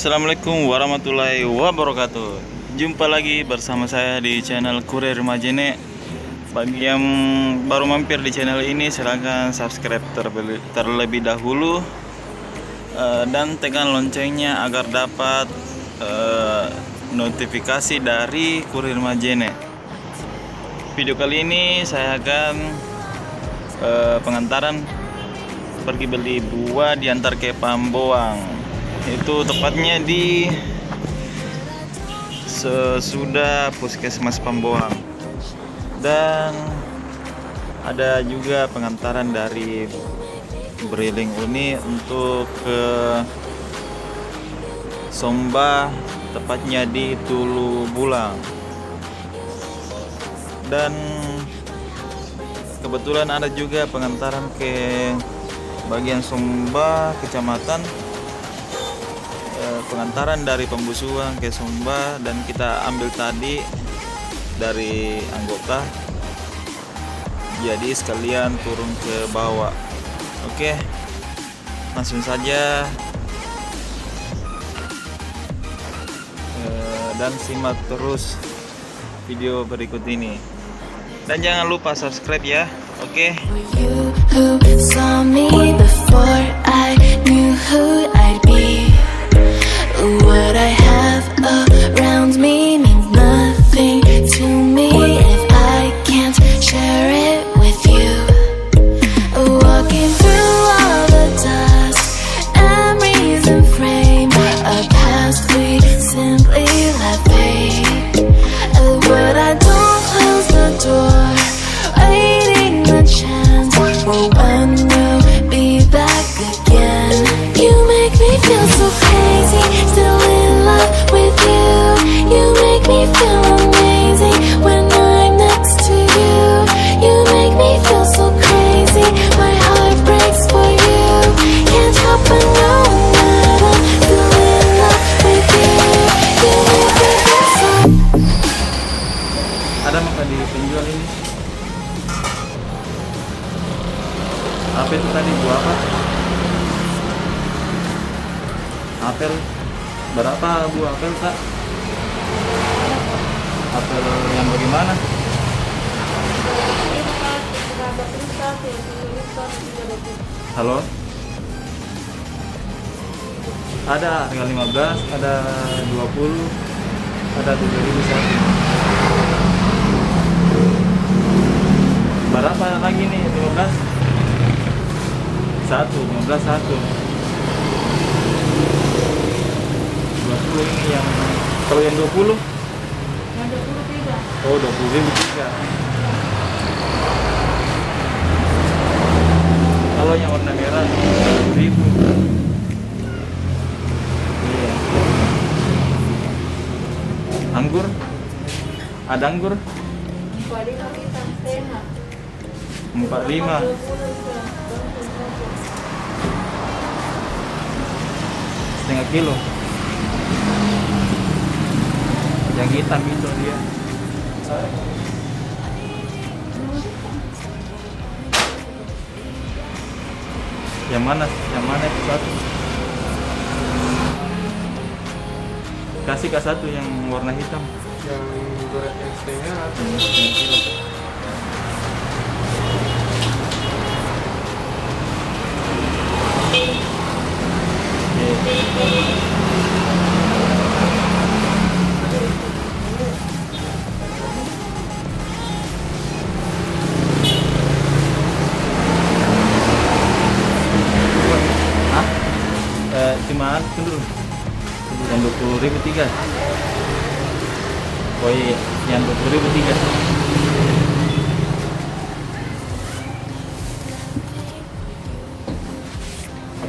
Assalamualaikum warahmatullahi wabarakatuh. Jumpa lagi bersama saya di channel Kurir Majene. Bagi yang baru mampir di channel ini, silahkan subscribe terlebih dahulu dan tekan loncengnya agar dapat notifikasi dari Kurir Majene. Video kali ini saya akan pengantaran pergi beli buah diantar ke Pamboang. Itu tepatnya di sesudah Puskesmas Pamboang. Dan ada juga pengantaran dari Briling Uni untuk ke Somba, tepatnya di Tulu Bulang. Dan kebetulan ada juga pengantaran ke bagian Somba kecamatan, pengantaran dari Pembusuan ke Somba, dan kita ambil tadi dari anggota, jadi sekalian turun ke bawah. Oke, langsung saja dan simak terus video berikut ini, dan jangan lupa subscribe ya. Oke. What I have around me means nothing to me if I can't share it with you. Walking through all the dust, memories and frame, a past we simply let fade. But I don't close the door, waiting the chance for when we'll be back again. You make me feel so crazy, still in love with you. You make me feel amazing when I'm next to you. You make me feel so crazy, my heart breaks for you. Can't help but know that I'm still in love with you. You make me feel so. Ada maka di penjual ini. Apa itu tadi, buah apa? Apel. Berapa buah apel, Kak? Apel yang bagaimana? Halo? Ada harga 15, ada 20, ada 7.000 satu. Berapa lagi nih? 15? Satu, 15 satu. 20 ini yang, kalau yang 20? Yang 23. Oh, 20.000 tiga. Kalau yang warna merah 1.000. Iya. Anggur? Ada anggur? 45 kita setengah. 45. Setengah kilo. Yang hitam itu dia. Yang mana? Yang mana itu satu? Kasih ke satu yang warna hitam. Yang berat yang setengah atau Setengah kilo. Cuma dulu yang 20.000 tiga. Oh iya, yang 20.000 tiga.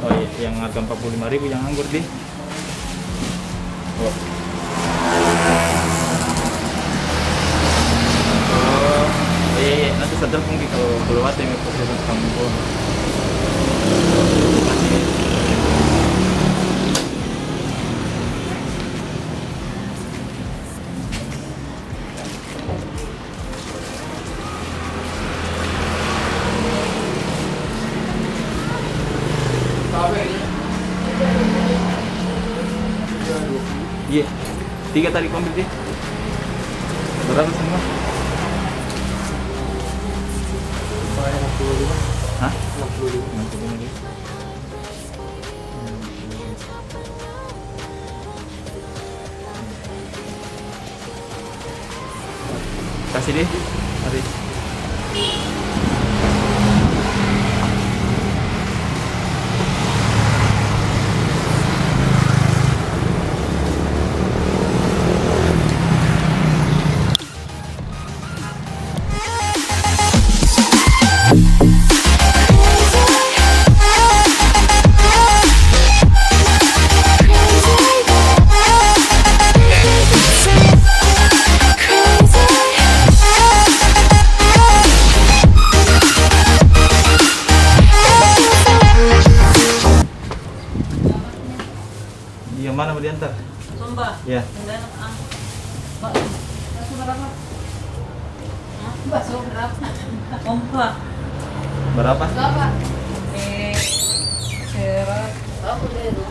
Oh iya, yang harga 45.000 yang anggur di. Oh. Oh iya, nanti saya telepon kalau keluar yang proses kamu. Iya. 3 tadi ku ambil dia. Berapa semua? Saya 65. Hah? 65. 65 dia. Kasih deh. Mari. Yang mana mau diantar? Sumpah. Ya. Enggak enak ah. Bakso berapa? Hah? Bakso berapa? Sumpah. Berapa? Berapa? Serat. Aku dulu.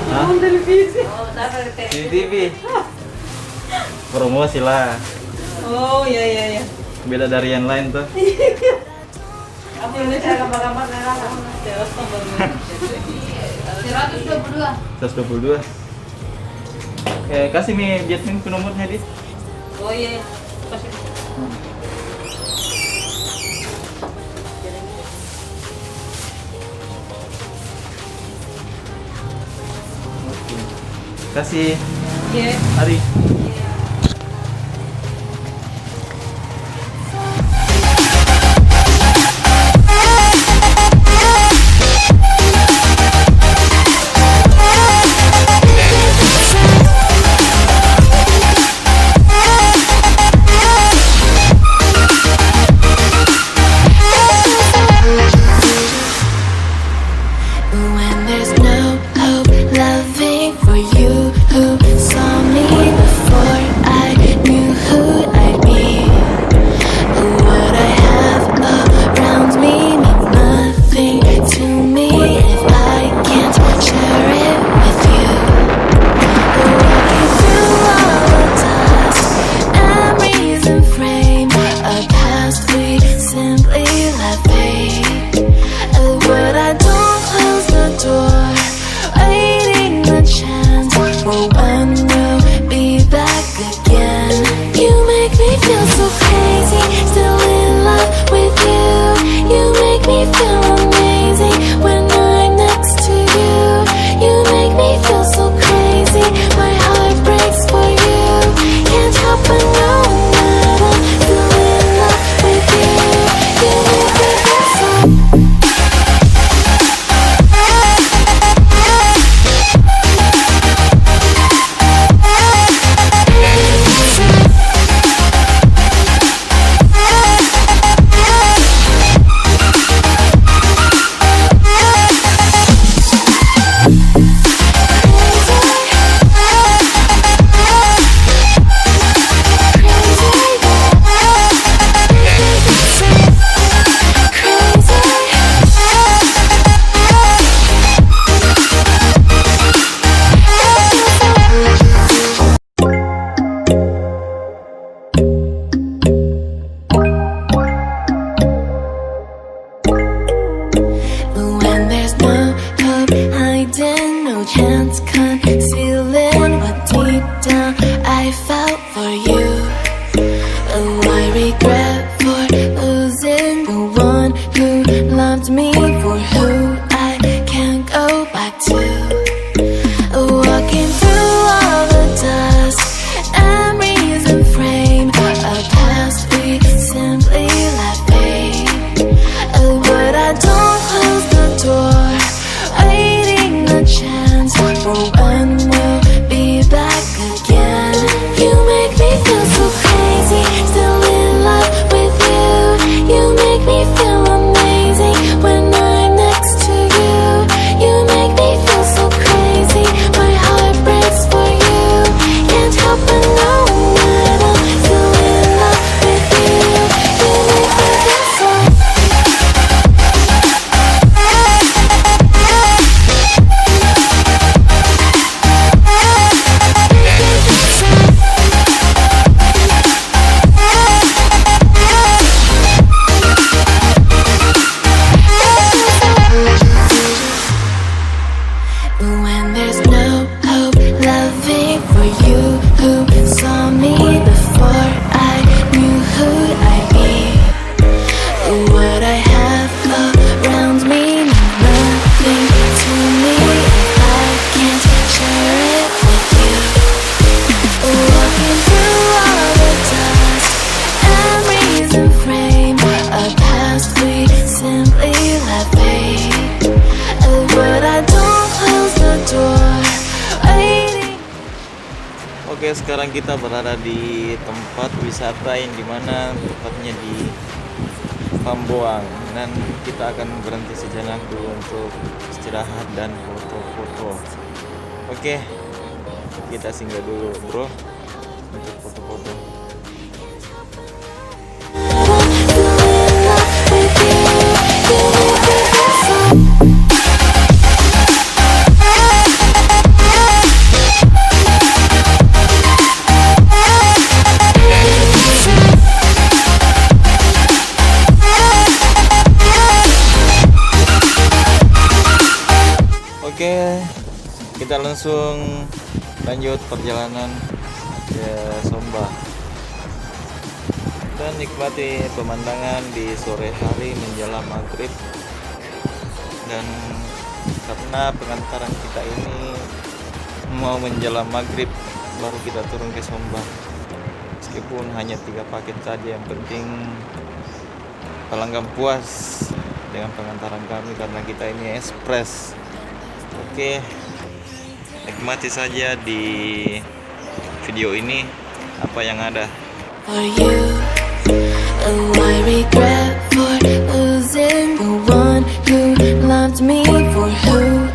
Hah? Televisi. Oh, dapat CCTV. Promosi lah. Oh, iya. Beda dari yang lain tuh. Aku ini saya gambar-gambar merah. 122. Kasih mi Jasmine ke nomornya di. Oh iya. Kasih. Kasih Iya. Ari. When there's no hope, loving for you who saw me before I knew who I'd be. What I have around me means nothing to me if I can't share it with you. Walking through all the dust, memories and frame a past we simply let fade. What I don't close the door, waiting the chance for when we'll be back again. You make me feel so crazy, still in love with you. You make me feel amazing when I'm next to you. You make me feel so crazy, my heart breaks for you. Can't help but know that I'm still in love with you. You make me feel so. for you who saw me before I knew who I'd be. What I have around me means nothing to me if I can't share it with you. Walking through all the dust and reason frame a past we simply let fade. But I don't close the door waiting. Oke, sekarang kita berada di tempat wisata yang dimana tepatnya di Pamboang, dan kita akan berhenti sejenak dulu untuk istirahat dan foto-foto. Oke, kita singgah dulu bro untuk foto-foto. Oke, kita langsung lanjut perjalanan ke Somba dan nikmati pemandangan di sore hari menjelang maghrib. Dan karena pengantaran kita ini mau menjelang maghrib baru kita turun ke Somba, meskipun hanya 3 paket saja, yang penting pelanggan puas dengan pengantaran kami karena kita ini ekspres. Oke, nikmati saja di video ini apa yang ada. For you, oh I regret for losing the one who loved me for who